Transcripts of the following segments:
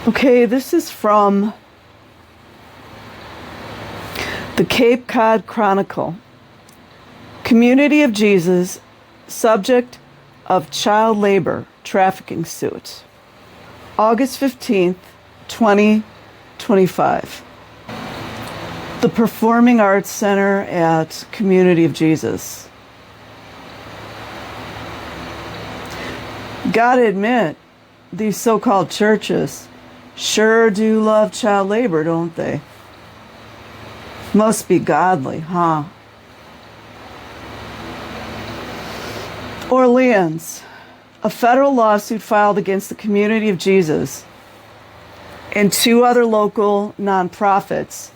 Okay, this is from the Cape Cod Chronicle. Community of Jesus, subject of child labor trafficking suit. August 15th, 2025. The Performing Arts Center at Community of Jesus. Gotta admit, these so-called churches sure do love child labor, don't they? Must be godly, huh? Orleans. A federal lawsuit filed against the Community of Jesus and two other local nonprofits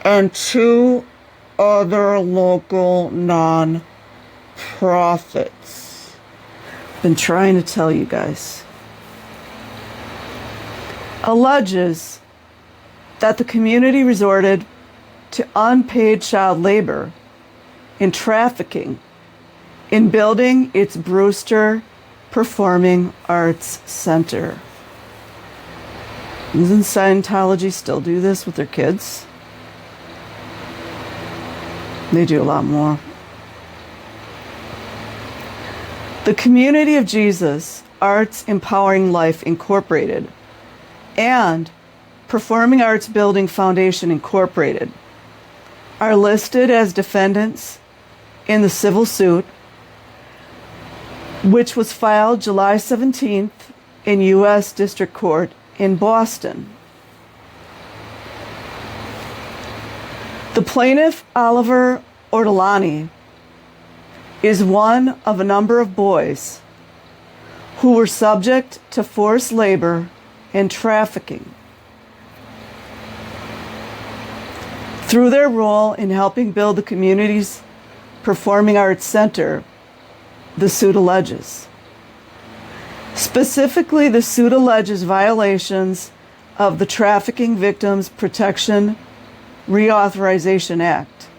and two other local nonprofits. Been trying to tell you guys. Alleges that the community resorted to unpaid child labor and trafficking in building its Brewster Performing Arts Center. Doesn't Scientology still do this with their kids? They do a lot more. The Community of Jesus, Arts Empowering Life Incorporated, and Performing Arts Building Foundation Incorporated are listed as defendants in the civil suit, which was filed July 17th in U.S. District Court in Boston. The plaintiff, Oliver Ortolani, is one of a number of boys who were subject to forced labor and trafficking. Through their role in helping build the community's Performing Arts Center, the suit alleges. Specifically, the suit alleges violations of the Trafficking Victims Protection Reauthorization Act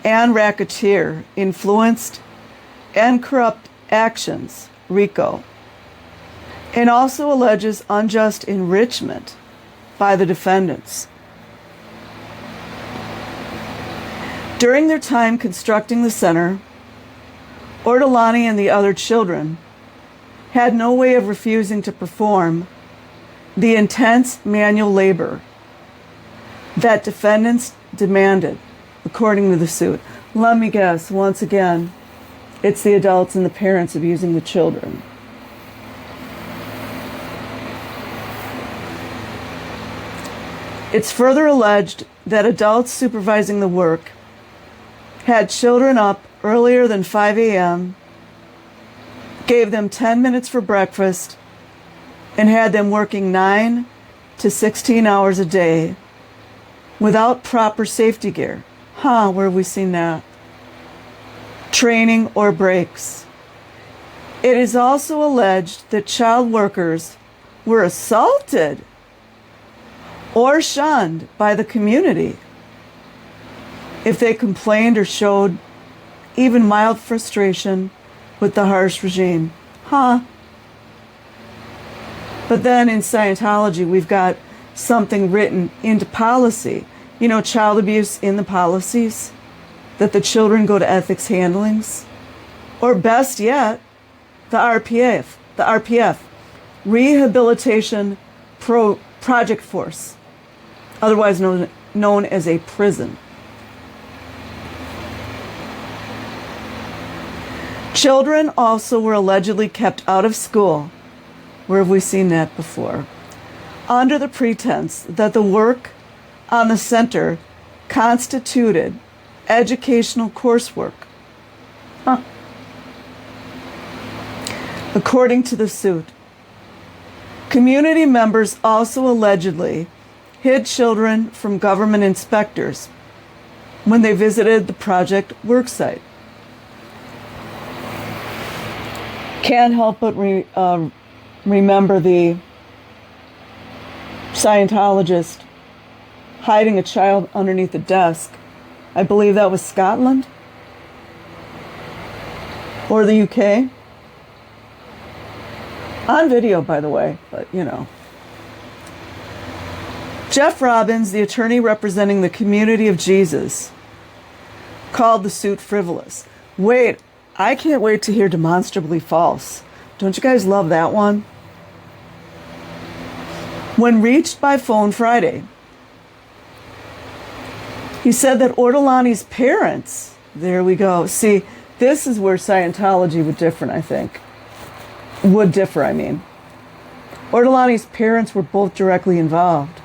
and Racketeer Influenced and Corrupt Actions, RICO, and also alleges unjust enrichment by the defendants. During their time constructing the center, Ortolani and the other children had no way of refusing to perform the intense manual labor that defendants demanded, according to the suit. Let me guess, once again, it's the adults and the parents abusing the children. It's further alleged that adults supervising the work had children up earlier than 5 a.m., gave them 10 minutes for breakfast, and had them working 9 to 16 hours a day without proper safety gear. Where have we seen that? Training or breaks. It is also alleged that child workers were assaulted or shunned by the community if they complained or showed even mild frustration with the harsh regime. But then in Scientology, we've got something written into policy. You know, child abuse in the policies, that the children go to ethics handlings, or best yet, the RPF, Rehabilitation Project Force, otherwise known as a prison. Children also were allegedly kept out of school. Where have we seen that before? Under the pretense that the work on the center constituted educational coursework. According to the suit, community members also allegedly hid children from government inspectors when they visited the project worksite. Can't help but remember the Scientologist hiding a child underneath a desk. I believe that was Scotland or the UK. On video, by the way, but you know. Jeff Robbins, the attorney representing the Community of Jesus, called the suit frivolous. Wait, I can't wait to hear demonstrably false. Don't you guys love that one? When reached by phone Friday, he said that Ortolani's parents, there we go. See, this is where Scientology would differ, I think. Ortolani's parents were both directly involved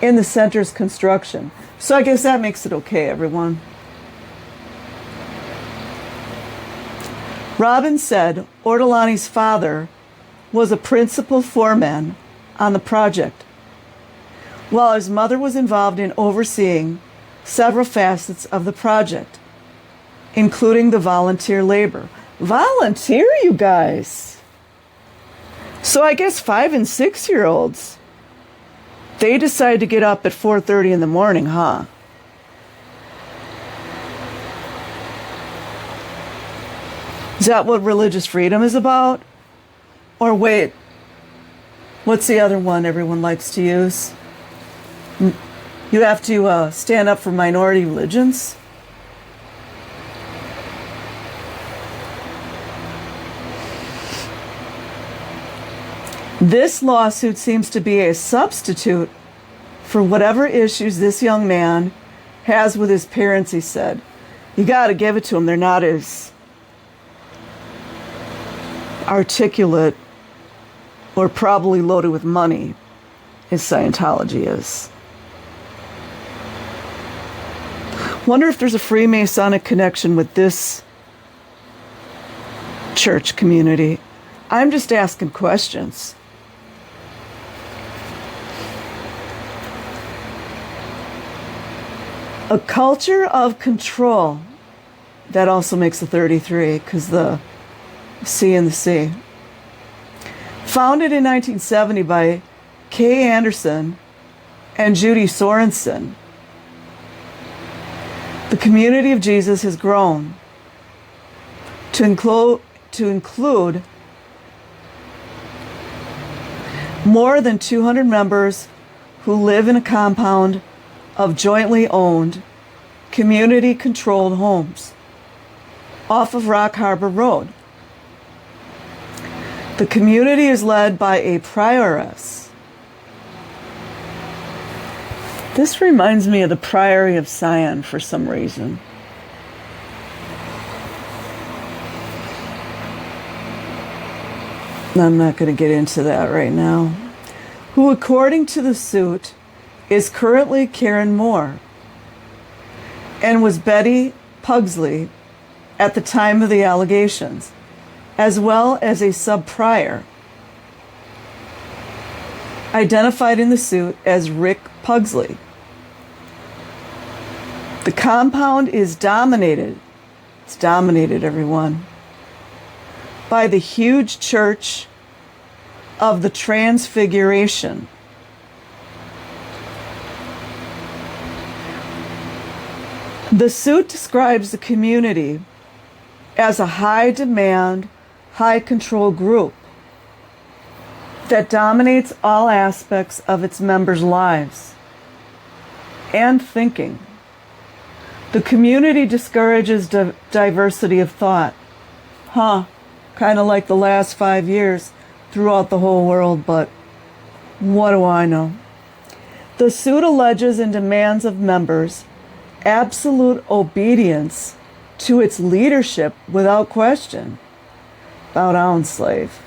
in the center's construction. So I guess that makes it okay, everyone. Robbins said Ortolani's father was a principal foreman on the project, while his mother was involved in overseeing several facets of the project, including the volunteer labor. Volunteer, you guys! So I guess 5 and 6 year olds, they decide to get up at 4:30 in the morning, huh? Is that what religious freedom is about? Or wait, what's the other one everyone likes to use? You have to stand up for minority religions? This lawsuit seems to be a substitute for whatever issues this young man has with his parents, he said. You got to give it to them. They're not as articulate or probably loaded with money as Scientology is. Wonder if there's a Freemasonic connection with this church community. I'm just asking questions. A culture of control. That also makes the 33, because the C and the C. Founded in 1970 by Kay Anderson and Judy Sorensen, the Community of Jesus has grown to include more than 200 members who live in a compound of jointly owned, community-controlled homes off of Rock Harbor Road. The community is led by a prioress. This reminds me of the Priory of Sion for some reason. I'm not going to get into that right now. Who, according to the suit, is currently Karen Moore and was Betty Pugsley at the time of the allegations, as well as a sub-prior identified in the suit as Rick Pugsley. The compound is dominated, it's dominated, everyone, by the huge Church of the Transfiguration. The suit describes the community as a high-demand, high-control group that dominates all aspects of its members' lives and thinking. The community discourages diversity of thought. Kind of like the last 5 years throughout the whole world, but what do I know? The suit alleges and demands of members absolute obedience to its leadership without question. Bow down, slave.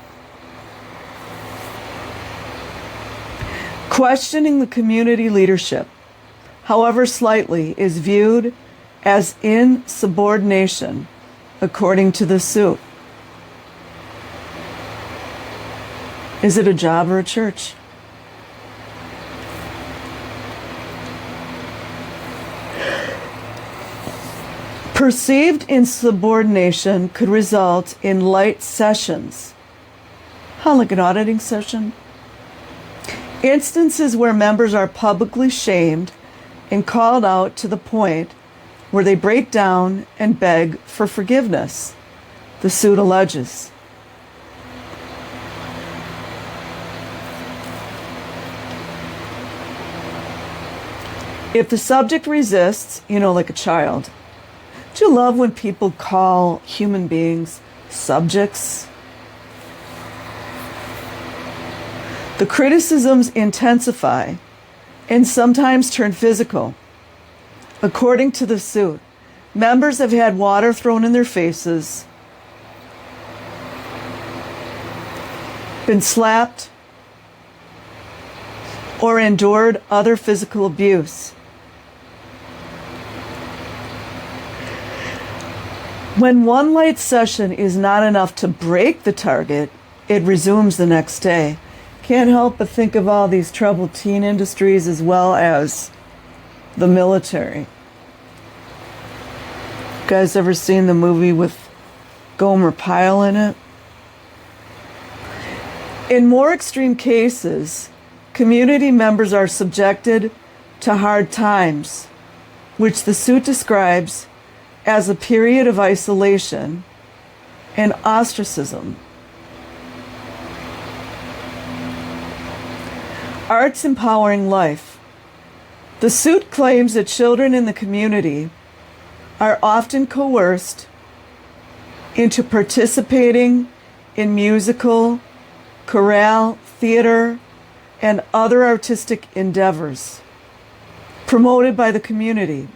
Questioning the community leadership, however slightly, is viewed as insubordination, according to the suit. Is it a job or a church? Perceived insubordination could result in light sessions. Like an auditing session. Instances where members are publicly shamed and called out to the point where they break down and beg for forgiveness, the suit alleges. If the subject resists, like a child. Do you love when people call human beings subjects? The criticisms intensify and sometimes turn physical. According to the suit, members have had water thrown in their faces, been slapped, or endured other physical abuse. When one light session is not enough to break the target, it resumes the next day. Can't help but think of all these troubled teen industries as well as the military. You guys ever seen the movie with Gomer Pyle in it? In more extreme cases, community members are subjected to hard times, which the suit describes as a period of isolation and ostracism. Arts empowering life. The suit claims that children in the community are often coerced into participating in musical, chorale, theater, and other artistic endeavors promoted by the community.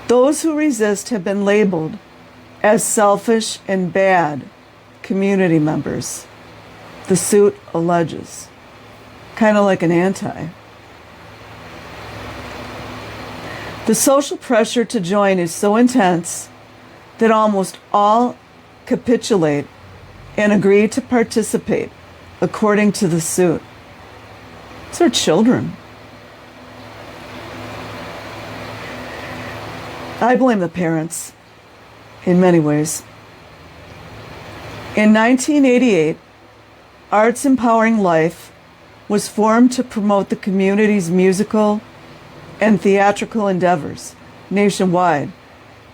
Those who resist have been labeled as selfish and bad community members, the suit alleges. Kind of like an anti. The social pressure to join is so intense that almost all capitulate and agree to participate, according to the suit. These are children. I blame the parents in many ways. In 1988, Arts Empowering Life was formed to promote the community's musical and theatrical endeavors nationwide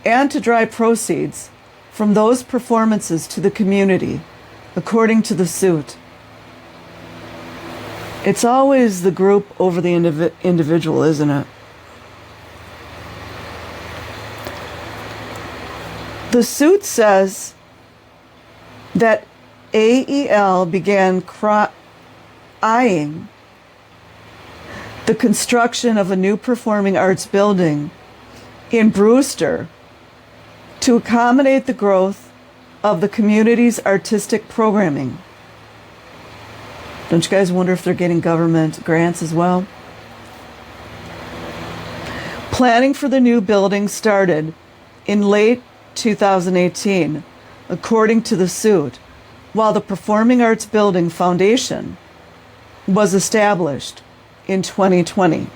and to drive proceeds from those performances to the community, according to the suit. It's always the group over the individual, isn't it? The suit says that AEL began eyeing the construction of a new performing arts building in Brewster to accommodate the growth of the community's artistic programming. Don't you guys wonder if they're getting government grants as well? Planning for the new building started in late 2018, according to the suit, while the Performing Arts Building Foundation was established in 2020.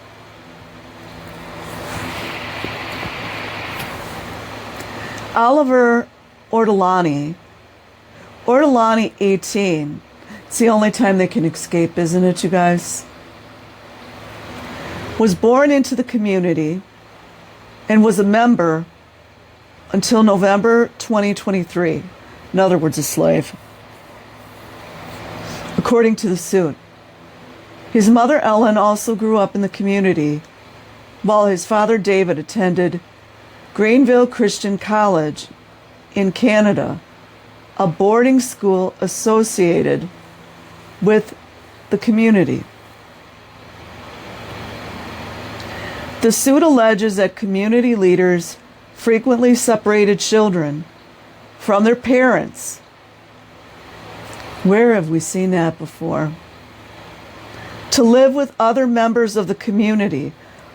Oliver Ortolani 18, it's the only time they can escape, isn't it, you guys? Was born into the community and was a member until November 2023. In other words, a slave. According to the suit, his mother Ellen also grew up in the community, while his father David attended Greenville Christian College in Canada, a boarding school associated with the community. The suit alleges that community leaders frequently separated children from their parents. Where have we seen that before? To live with other members of the community.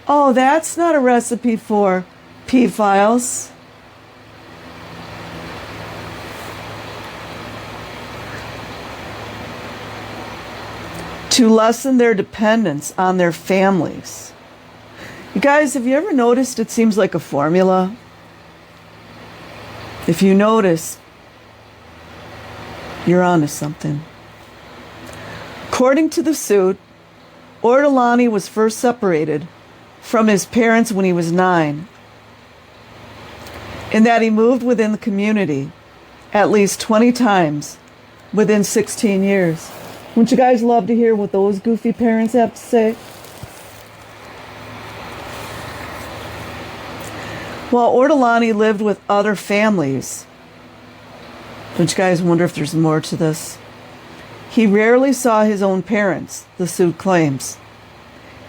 Oh, that's not a recipe for pedophiles. To lessen their dependence on their families. You guys, have you ever noticed it seems like a formula? If you notice, you're onto something. According to the suit, Ortolani was first separated from his parents when he was 9, and that he moved within the community at least 20 times within 16 years. Wouldn't you guys love to hear what those goofy parents have to say? While Ortolani lived with other families, don't you guys wonder if there's more to this? He rarely saw his own parents, the suit claims.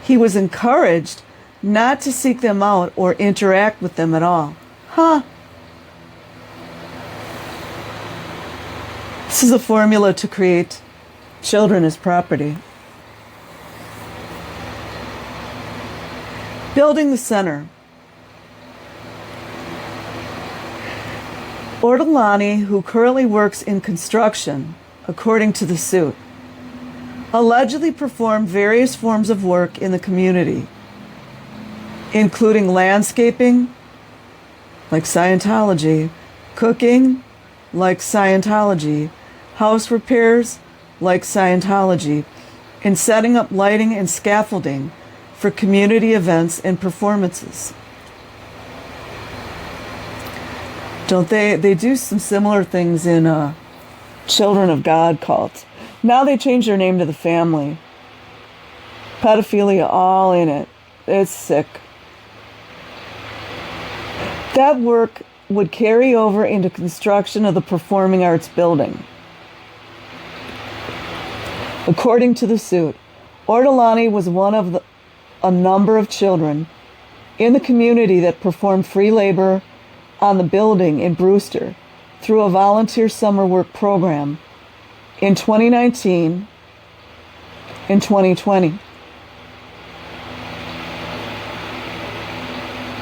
He was encouraged not to seek them out or interact with them at all. Huh. This is a formula to create children as property. Building the center. Ortolani, who currently works in construction, according to the suit, allegedly performed various forms of work in the community, including landscaping, like Scientology, cooking, like Scientology, house repairs, like Scientology, and setting up lighting and scaffolding for community events and performances. Don't they do some similar things in Children of God cults. Now they changed their name to the Family. Pedophilia all in it. It's sick. That work would carry over into construction of the Performing Arts Building. According to the suit, Ortolani was one of a number of children in the community that performed free labor on the building in Brewster through a volunteer summer work program in 2019 and 2020.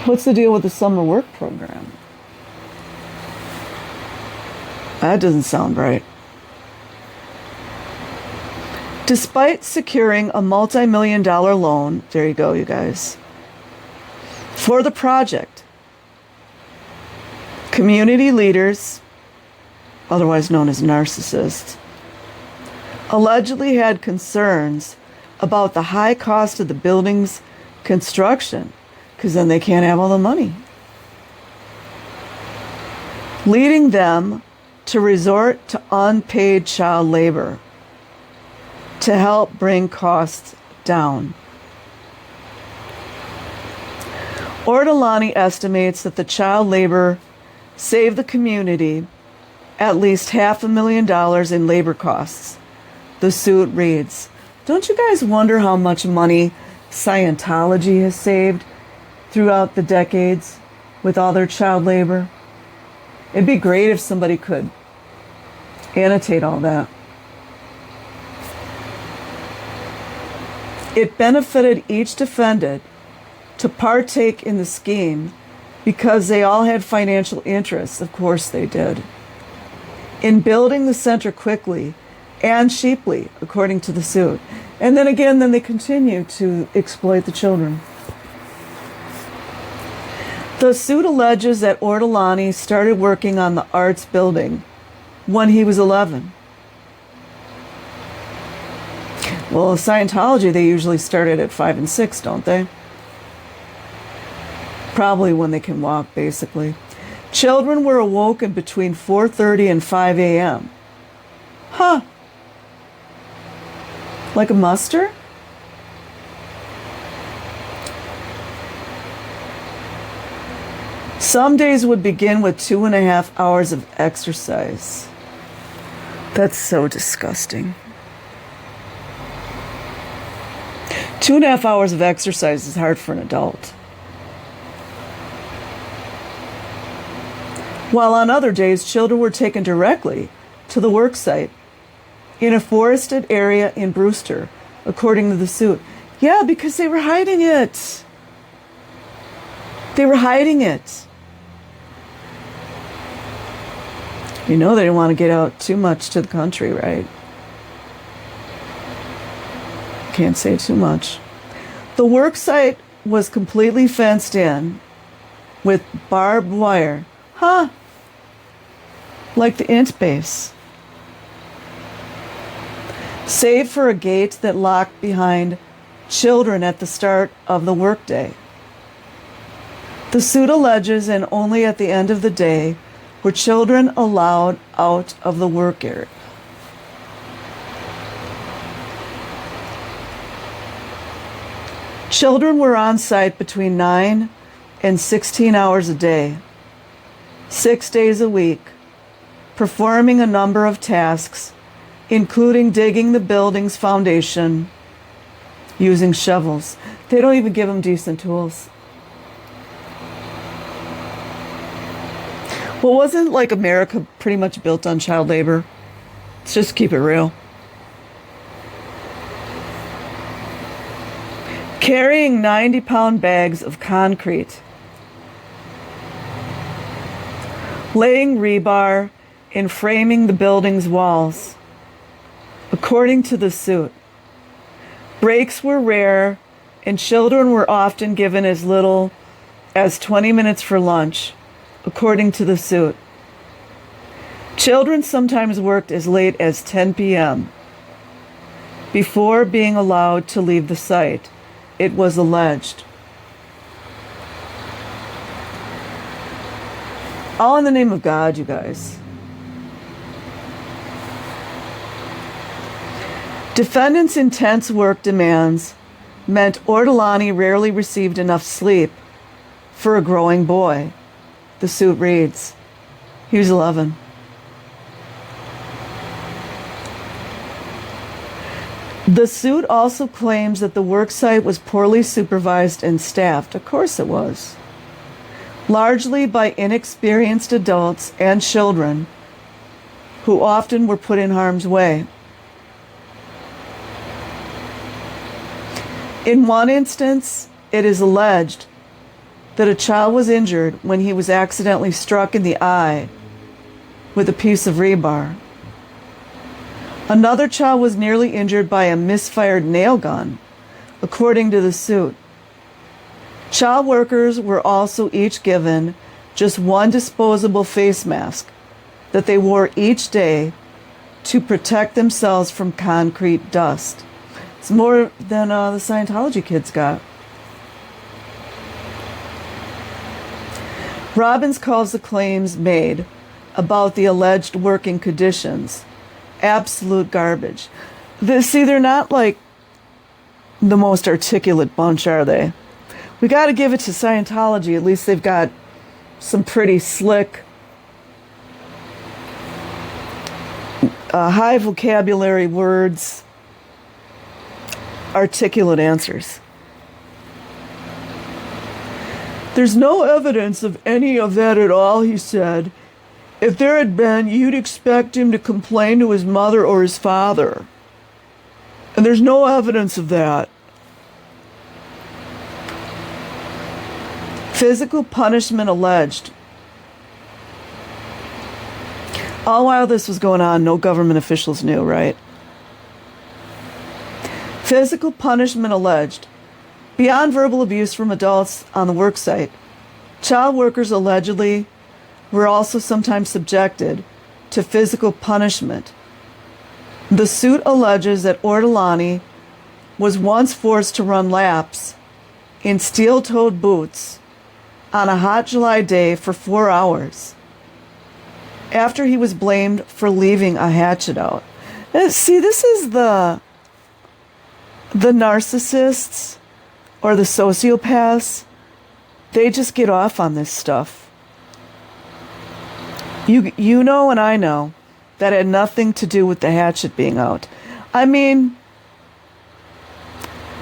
What's the deal with the summer work program? That doesn't sound right. Despite securing a multi-million-dollar loan, there you go, you guys, for the project, community leaders, otherwise known as narcissists, allegedly had concerns about the high cost of the building's construction, because then they can't have all the money, leading them to resort to unpaid child labor to help bring costs down. Ortolani estimates that the child labor saved the community at least $500,000 in labor costs. The suit reads, don't you guys wonder how much money Scientology has saved throughout the decades with all their child labor? It'd be great if somebody could annotate all that. It benefited each defendant to partake in the scheme because they all had financial interests, of course they did, in building the center quickly and cheaply, according to the suit. And then again, they continue to exploit the children. The suit alleges that Ortolani started working on the arts building when he was 11. Well, Scientology, they usually started at 5 and 6, don't they? Probably when they can walk, basically. Children were awoken between 4:30 and 5 a.m. Huh. Like a muster? Some days would begin with 2.5 hours of exercise. That's so disgusting. 2.5 hours of exercise is hard for an adult. While on other days, children were taken directly to the work site in a forested area in Brewster, according to the suit. Yeah, because they were hiding it. They were hiding it. You know they didn't want to get out too much to the country, right? Can't say too much. The work site was completely fenced in with barbed wire. Huh. Like the int base. Save for a gate that locked behind children at the start of the workday. The suit alleges, and only at the end of the day, were children allowed out of the work area. Children were on site between 9 and 16 hours a day, 6 days a week, performing a number of tasks, including digging the building's foundation using shovels. They don't even give them decent tools. Well, wasn't like America pretty much built on child labor? Let's just keep it real. Carrying 90-pound bags of concrete, laying rebar and framing the building's walls. According to the suit, breaks were rare and children were often given as little as 20 minutes for lunch, according to the suit. Children sometimes worked as late as 10 p.m. before being allowed to leave the site, it was alleged. All in the name of God, you guys. Defendants' intense work demands meant Ortolani rarely received enough sleep for a growing boy. The suit reads. He was 11. The suit also claims that the worksite was poorly supervised and staffed. Of course it was. Largely by inexperienced adults and children who often were put in harm's way. In one instance, it is alleged that a child was injured when he was accidentally struck in the eye with a piece of rebar. Another child was nearly injured by a misfired nail gun, according to the suit. Child workers were also each given just one disposable face mask that they wore each day to protect themselves from concrete dust. It's more than the Scientology kids got. Robbins calls the claims made about the alleged working conditions absolute garbage. They're not like the most articulate bunch, are they? We got to give it to Scientology. At least they've got some pretty slick, high vocabulary words, articulate answers. There's no evidence of any of that at all, he said. If there had been, you'd expect him to complain to his mother or his father. And there's no evidence of that. Physical punishment alleged. All while this was going on, no government officials knew, right? Physical punishment alleged. Beyond verbal abuse from adults on the worksite, child workers allegedly were also sometimes subjected to physical punishment. The suit alleges that Ortolani was once forced to run laps in steel-toed boots on a hot July day for 4 hours after he was blamed for leaving a hatchet out. See, this is the narcissists or the sociopaths. They just get off on this stuff. You know and I know that had nothing to do with the hatchet being out. I mean,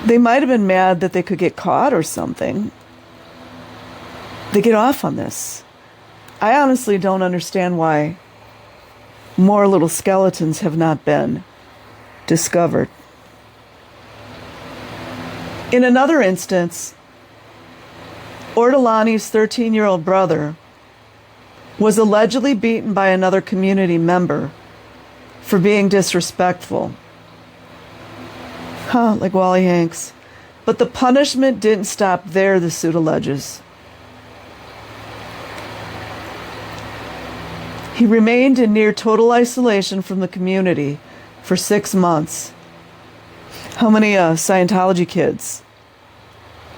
they might have been mad that they could get caught or something. They get off on this. I honestly don't understand why more little skeletons have not been discovered. In another instance, Ortolani's 13-year-old brother was allegedly beaten by another community member for being disrespectful. Like Wally Hanks. But the punishment didn't stop there, the suit alleges. He remained in near total isolation from the community for 6 months. How many Scientology kids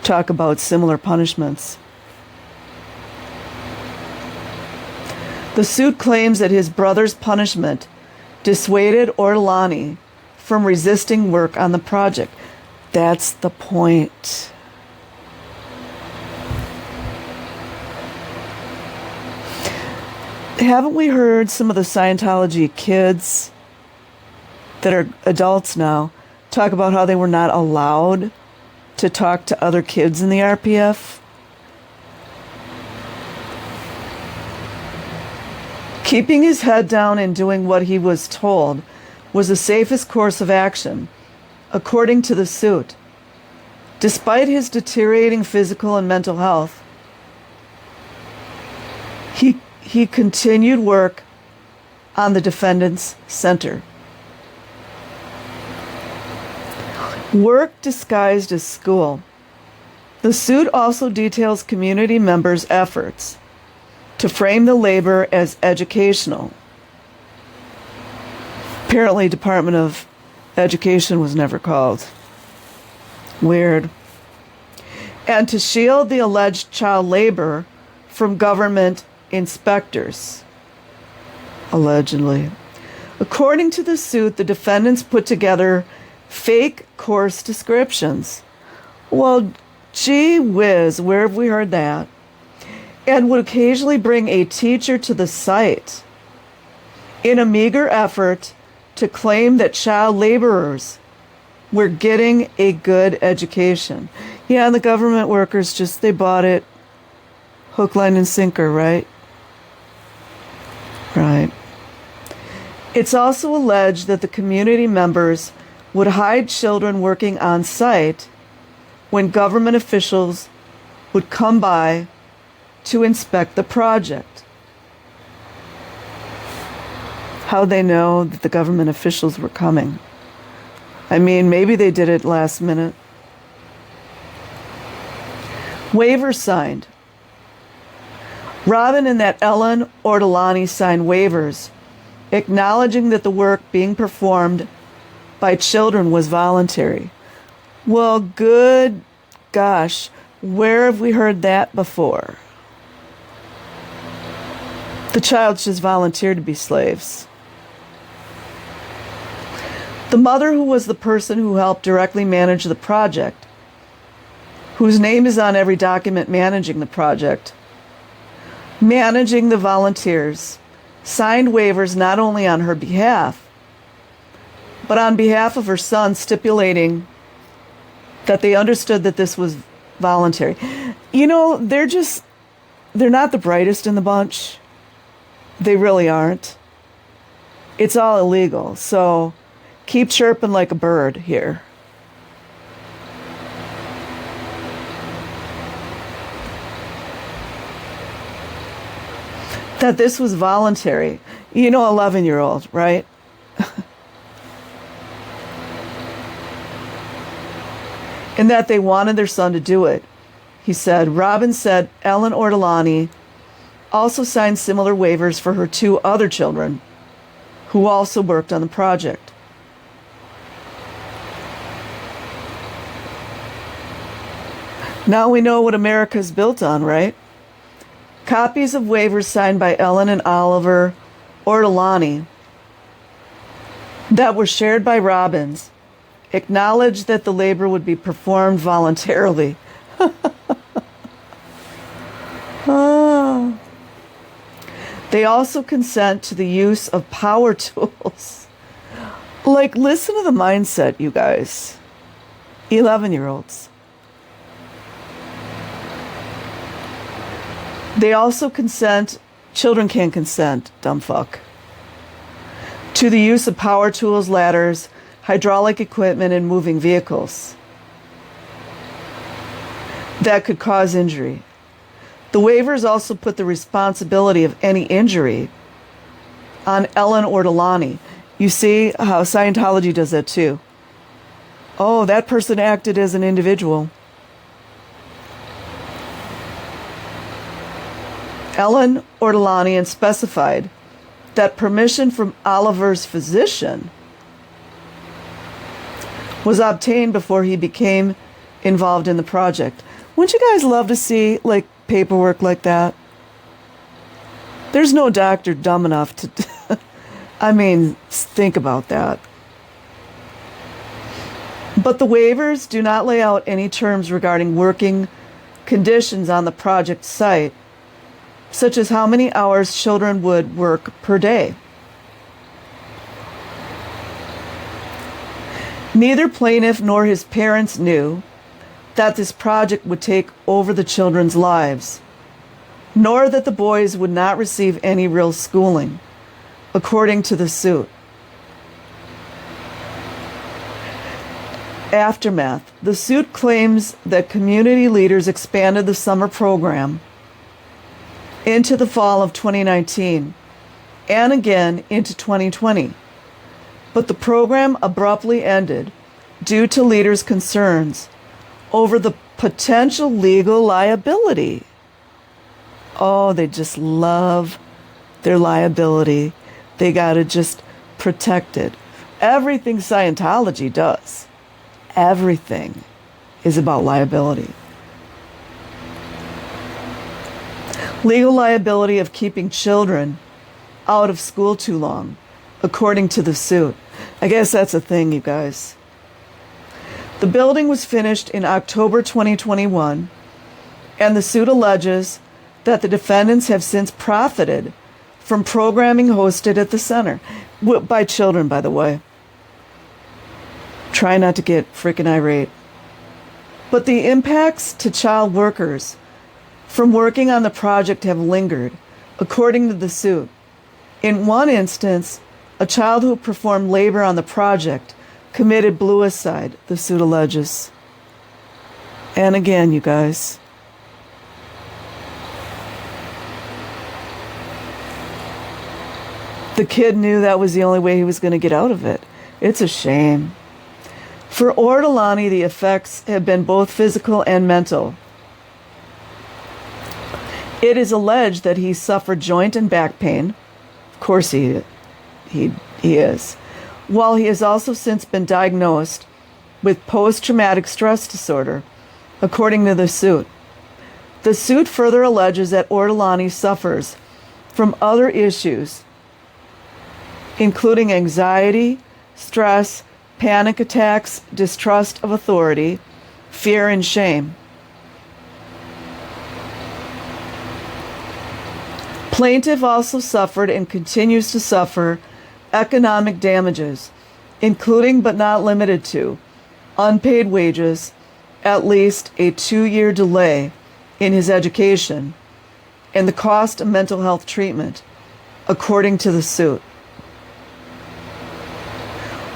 talk about similar punishments? The suit claims that his brother's punishment dissuaded Ortolani from resisting work on the project. That's the point. Haven't we heard some of the Scientology kids that are adults now talk about how they were not allowed to talk to other kids in the RPF? Keeping his head down and doing what he was told was the safest course of action, according to the suit. Despite his deteriorating physical and mental health, he continued work on the defendant's center. Work disguised as school. The suit also details community members' efforts to frame the labor as educational. Apparently, Department of Education was never called. Weird. And to shield the alleged child labor from government inspectors. Allegedly. According to the suit, the defendants put together fake course descriptions. Well, gee whiz, where have we heard that? And would occasionally bring a teacher to the site in a meager effort to claim that child laborers were getting a good education. Yeah, and the government workers they bought it hook, line, and sinker, right? Right. It's also alleged that the community members would hide children working on site when government officials would come by to inspect the project. How'd they know that the government officials were coming? I mean, maybe they did it last minute. Waivers signed. Robin and that Ellen Ortolani signed waivers acknowledging that the work being performed by children was voluntary. Well, good gosh, where have we heard that before? The child just volunteered to be slaves. The mother, who was the person who helped directly manage the project, whose name is on every document managing the project, managing the volunteers, signed waivers not only on her behalf, but on behalf of her son, stipulating that they understood that this was voluntary. You know, they're not the brightest in the bunch. They really aren't. It's all illegal, so keep chirping like a bird here. That this was voluntary. 11-year-old, right? And that they wanted their son to do it. He said, Robin said Ellen Ortolani also signed similar waivers for her 2 other children who also worked on the project. Now we know what America's built on, right? Copies of waivers signed by Ellen and Oliver Ortolani that were shared by Robbins acknowledged that the labor would be performed voluntarily. They also consent to the use of power tools. Listen to the mindset, you guys. 11-year-olds. They also consent, children can't consent, dumb fuck, to the use of power tools, ladders, hydraulic equipment, and moving vehicles that could cause injury. The waivers also put the responsibility of any injury on Ellen Ortolani. You see how Scientology does that too. Oh, that person acted as an individual. Ellen Ortolani, and specified that permission from Oliver's physician was obtained before he became involved in the project. Wouldn't you guys love to see paperwork like that? There's no doctor dumb enough to think about that. But the waivers do not lay out any terms regarding working conditions on the project site, such as how many hours children would work per day. Neither plaintiff nor his parents knew that this project would take over the children's lives, nor that the boys would not receive any real schooling, according to the suit. Aftermath. The suit claims that community leaders expanded the summer program into the fall of 2019 and again into 2020. But the program abruptly ended due to leaders' concerns over the potential legal liability. Oh, they just love their liability. They got to just protect it. Everything Scientology does, everything is about liability. Legal liability of keeping children out of school too long, according to the suit. I guess that's a thing, you guys. The building was finished in October 2021, and the suit alleges that the defendants have since profited from programming hosted at the center. By children, by the way. Try not to get freaking irate. But the impacts to child workers from working on the project have lingered, according to the suit. In one instance, a child who performed labor on the project committed bluicide, the suit alleges. And again, you guys, the kid knew that was the only way he was going to get out of it. It's a shame. For Ortolani, the effects have been both physical and mental. It is alleged that he suffered joint and back pain. Of course he is. While he has also since been diagnosed with post-traumatic stress disorder, according to the suit. The suit further alleges that Ortolani suffers from other issues, including anxiety, stress, panic attacks, distrust of authority, fear, and shame. Plaintiff also suffered and continues to suffer economic damages, including but not limited to unpaid wages, at least a 2-year delay in his education, and the cost of mental health treatment, according to the suit.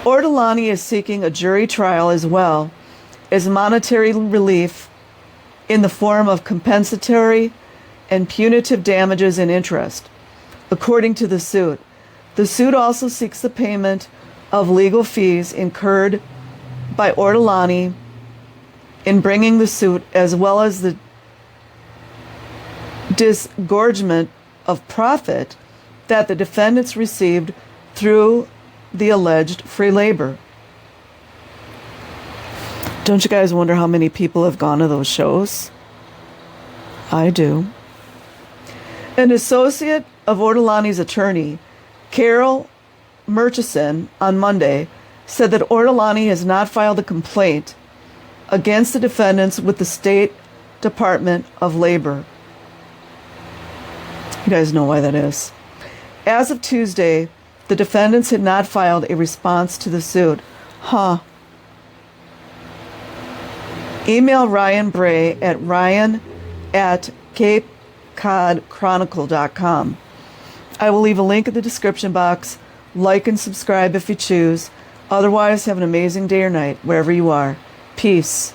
Ortolani is seeking a jury trial as well as monetary relief in the form of compensatory and punitive damages and interest, according to the suit. The suit also seeks the payment of legal fees incurred by Ortolani in bringing the suit, as well as the disgorgement of profit that the defendants received through the alleged free labor. Don't you guys wonder how many people have gone to those shows? I do. An associate of Ortolani's attorney, Carol Murchison, on Monday said that Ortolani has not filed a complaint against the defendants with the State Department of Labor. You guys know why that is. As of Tuesday, the defendants had not filed a response to the suit. Email Ryan Bray at ryan@capecodchronicle.com. I will leave a link in the description box. Like and subscribe if you choose. Otherwise, have an amazing day or night, wherever you are. Peace.